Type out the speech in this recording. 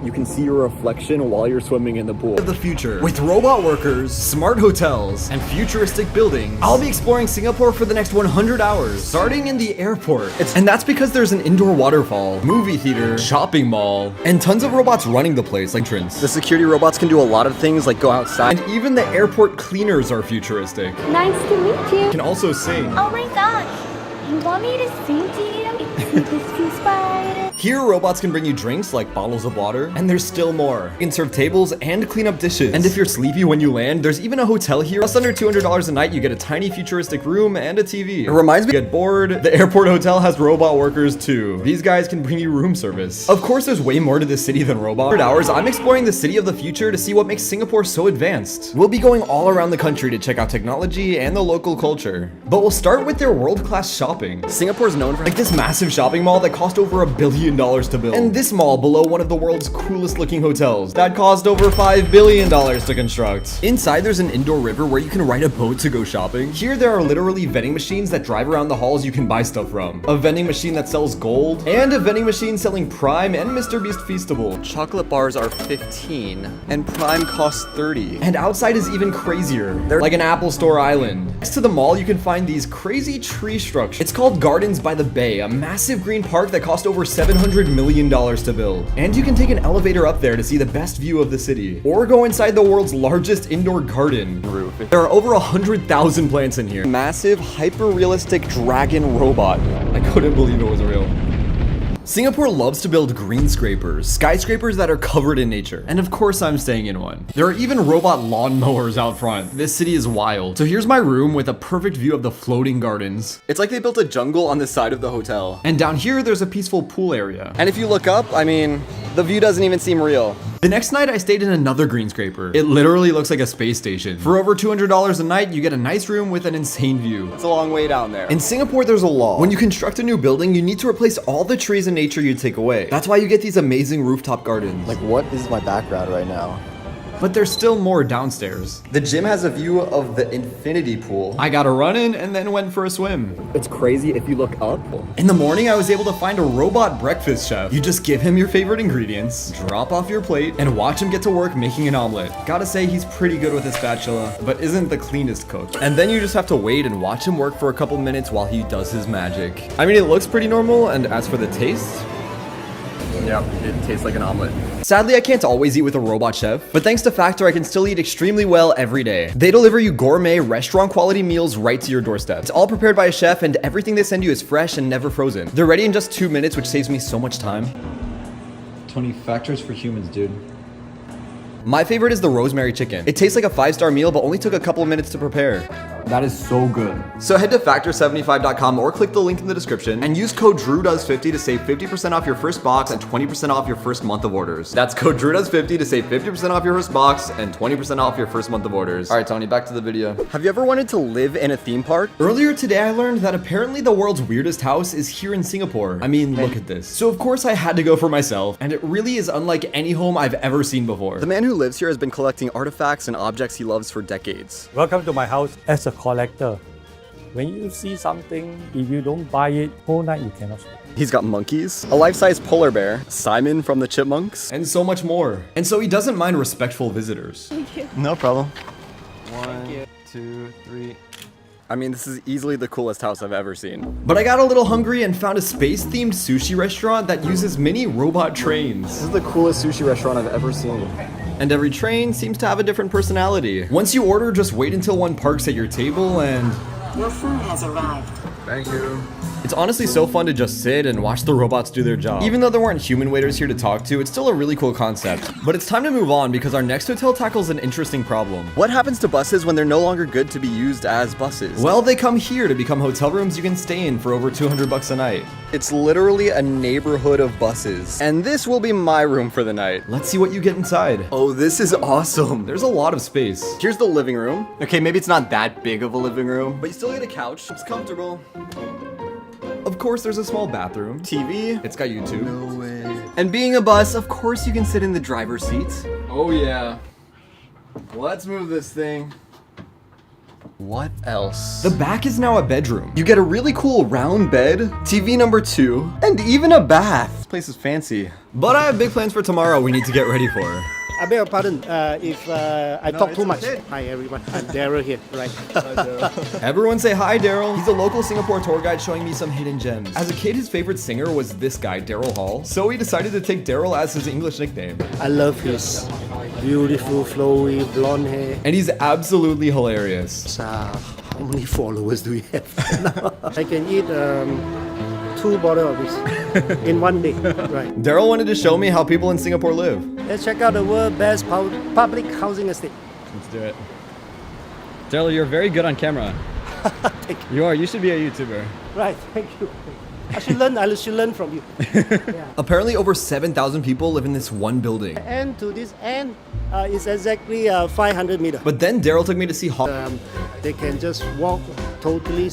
you can see your reflection while you're swimming in the pool. Of the future, with robot workers, smart hotels, and futuristic buildings, I'll be exploring Singapore for the next 100 hours, starting in the airport. And that's because there's an indoor waterfall, movie theater, shopping mall, and tons of robots running the place like entrance. The security robots can do a lot of things like go outside, and even the airport cleaners are futuristic. Nice to meet you. Can also sing. Oh my gosh. You want me to sing to you? This feels spider. Here, robots can bring you drinks like bottles of water, and there's still more. You can serve tables and clean up dishes. And if you're sleepy when you land, there's even a hotel here. Just under $200 a night, you get a tiny futuristic room and a TV. It reminds me, get bored, the airport hotel has robot workers too. These guys can bring you room service. Of course, there's way more to this city than robots. 100 hours, I'm exploring the city of the future to see what makes Singapore so advanced. We'll be going all around the country to check out technology and the local culture. But we'll start with their world-class shopping. Singapore's known for like this massive shopping mall that cost over $1 billion to build. And this mall below one of the world's coolest looking hotels that cost over $5 billion to construct. Inside there's an indoor river where you can ride a boat to go shopping. Here there are literally vending machines that drive around the halls you can buy stuff from. A vending machine that sells gold, and a vending machine selling Prime and Mr. Beast Feastable. Chocolate bars are 15 and Prime costs 30. And outside is even crazier. They're like an Apple Store island. Next to the mall you can find these crazy tree structures. It's called Gardens by the Bay, a massive green park that cost over $700 million to build. And you can take an elevator up there to see the best view of the city. Or go inside the world's largest indoor garden roof. There are over 100,000 plants in here. Massive, hyper-realistic dragon robot. I couldn't believe it was real. Singapore loves to build green scrapers, skyscrapers that are covered in nature. And of course I'm staying in one. There are even robot lawnmowers out front. This city is wild. So here's my room with a perfect view of the floating gardens. It's like they built a jungle on the side of the hotel. And down here there's a peaceful pool area. And if you look up, I mean, the view doesn't even seem real. The next night I stayed in another green scraper. It literally looks like a space station. For over $200 a night, you get a nice room with an insane view. It's a long way down there. In Singapore, there's a law. When you construct a new building, you need to replace all the trees in nature you take away. That's why you get these amazing rooftop gardens. Like, what is my background right now? But there's still more downstairs. The gym has a view of the infinity pool. I got a run in and then went for a swim. It's crazy if you look up. In the morning, I was able to find a robot breakfast chef. You just give him your favorite ingredients, drop off your plate, and watch him get to work making an omelet. Gotta say, he's pretty good with his spatula, but isn't the cleanest cook. And then you just have to wait and watch him work for a couple minutes while he does his magic. I mean, it looks pretty normal, and as for the taste, yeah, it tastes like an omelet. Sadly, I can't always eat with a robot chef, but thanks to Factor, I can still eat extremely well every day. They deliver you gourmet, restaurant quality meals right to your doorstep. It's all prepared by a chef, and everything they send you is fresh and never frozen. They're ready in just 2 minutes, which saves me so much time. 20 factors for humans, dude. My favorite is the rosemary chicken. It tastes like a 5-star meal, but only took a couple of minutes to prepare. That is so good. So head to factor75.com or click the link in the description and use code DREWDOES50 to save 50% off your first box and 20% off your first month of orders. That's code DREWDOES50 to save 50% off your first box and 20% off your first month of orders. All right, Tony, back to the video. Have you ever wanted to live in a theme park? Earlier today, I learned that apparently the world's weirdest house is here in Singapore. I mean, look at this. So of course I had to go for myself, and it really is unlike any home I've ever seen before. The man who lives here has been collecting artifacts and objects he loves for decades. Welcome to my house as a collector. When you see something, if you don't buy it, whole night you cannot sleep. He's got monkeys, a life-size polar bear, Simon from the Chipmunks, and so much more. And so he doesn't mind respectful visitors. Thank you. No problem. One, 2, 3. I mean, this is easily the coolest house I've ever seen. But I got a little hungry and found a space-themed sushi restaurant that uses mini robot trains. This is the coolest sushi restaurant I've ever seen. And every train seems to have a different personality. Once you order, just wait until one parks at your table and... Your food has arrived. Thank you. It's honestly so fun to just sit and watch the robots do their job. Even though there weren't human waiters here to talk to, it's still a really cool concept. But it's time to move on because our next hotel tackles an interesting problem. What happens to buses when they're no longer good to be used as buses? Well, they come here to become hotel rooms you can stay in for over $200 a night. It's literally a neighborhood of buses. And this will be my room for the night. Let's see what you get inside. Oh, this is awesome. There's a lot of space. Here's the living room. Okay, maybe it's not that big of a living room, but you still get a couch. It's comfortable. Of course, there's a small bathroom, TV, it's got YouTube. No way. And being a bus, of course you can sit in the driver's seat. Oh yeah. Let's move this thing. What else? The back is now a bedroom. You get a really cool round bed, TV number 2, and even a bath. This place is fancy. But I have big plans for tomorrow we need to get ready for. I beg your pardon if I talk too much. Hi everyone, I'm Daryl here, right? Everyone say hi, Daryl. He's a local Singapore tour guide showing me some hidden gems. As a kid, his favorite singer was this guy, Daryl Hall. So he decided to take Daryl as his English nickname. I love his beautiful, flowy, blonde hair. And he's absolutely hilarious. So, how many followers do we have? I can eat 2 bottles of this in one day, right? Daryl wanted to show me how people in Singapore live. Let's check out the world's best public housing estate. Let's do it. Daryl, you're very good on camera. You are. You should be a YouTuber. Right, thank you. I should learn from you. Yeah. Apparently over 7,000 people live in this one building. And to this end is exactly 500 meters. But then Daryl took me to see They can just walk totally